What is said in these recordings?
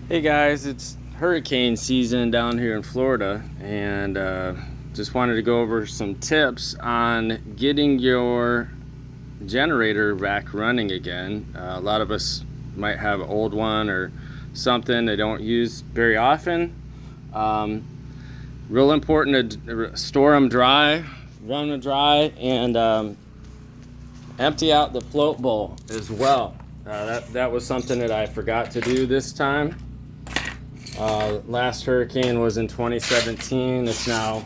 Hey guys, it's hurricane season down here in Florida, and just wanted to go over some tips on getting your generator back running again. A lot of us might have an old one or something they don't use very often. Real important to store them dry, run them dry, and empty out the float bowl as well. That was something that I forgot to do this time. Last hurricane was in 2017. It's now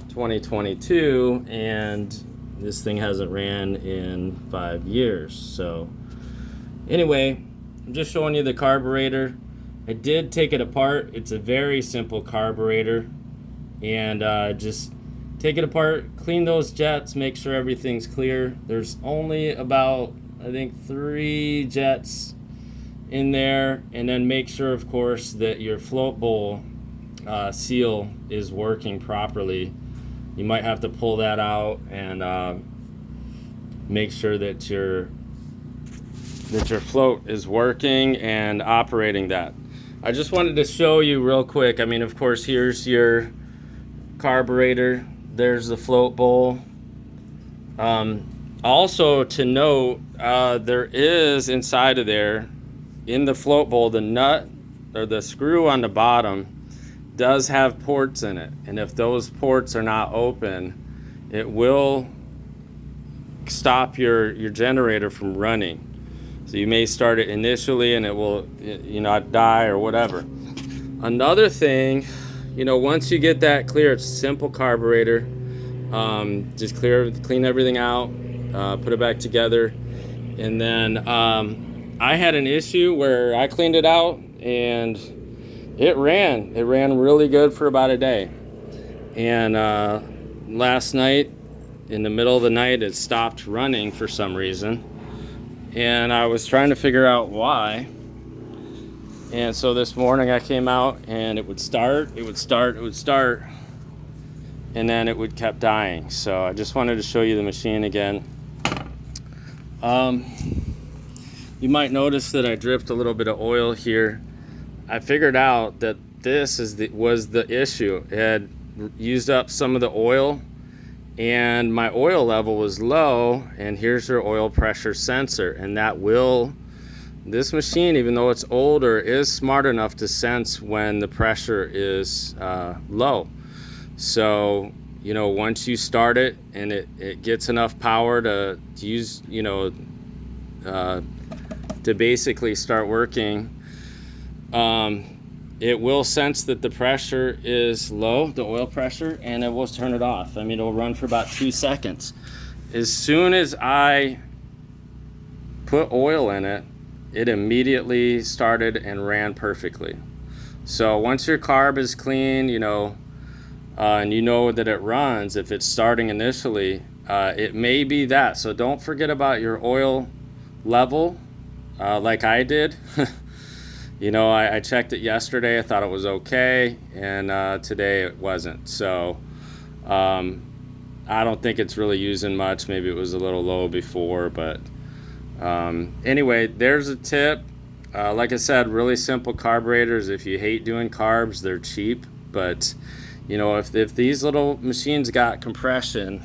2022, and this thing hasn't ran in 5 years. So anyway, I'm just showing you the carburetor. I did take it apart. It's a very simple carburetor, and just take it apart, clean those jets, make sure everything's clear. There's only about, I think, 3 jets in there, and then make sure, of course, that your float bowl seal is working properly. You might have to pull that out and make sure that your float is working and operating that. I just wanted to show you real quick. I mean, of course, here's your carburetor. There's the float bowl. Also to note, there is inside of there, in the float bowl, the nut or the screw on the bottom does have ports in it, and if those ports are not open, it will stop your generator from running. So you may start it initially and it will, die or whatever. Another thing, once you get that clear, it's a simple carburetor. Just clean everything out, put it back together, and then I had an issue where I cleaned it out and it ran really good for about a day. And last night, in the middle of the night, it stopped running for some reason. And I was trying to figure out why. And so this morning I came out and it would start, and then it would kept dying. So I just wanted to show you the machine again. You might notice that I dripped a little bit of oil here. I figured out that this was the issue. It had used up some of the oil, and my oil level was low, and here's your oil pressure sensor, and this machine, even though it's older, is smart enough to sense when the pressure is low. So once you start it and it gets enough power to use, to basically start working, it will sense that the pressure is low, the oil pressure, and it will turn it off. I mean, it'll run for about 2 seconds. As soon as I put oil in it, it immediately started and ran perfectly. So once your carb is clean, and you know that it runs, if it's starting initially, it may be that. So don't forget about your oil level, like I did. I checked it yesterday. I thought it was okay, and today it wasn't. So I don't think it's really using much. Maybe it was a little low before, but anyway, there's a tip. Like I said, really simple carburetors. If you hate doing carbs, they're cheap, but if these little machines got compression,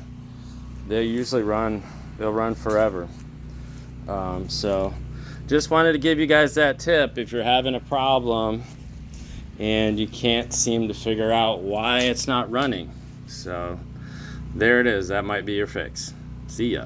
they'll run forever. So just wanted to give you guys that tip if you're having a problem and you can't seem to figure out why it's not running. So there it is. That might be your fix. See ya.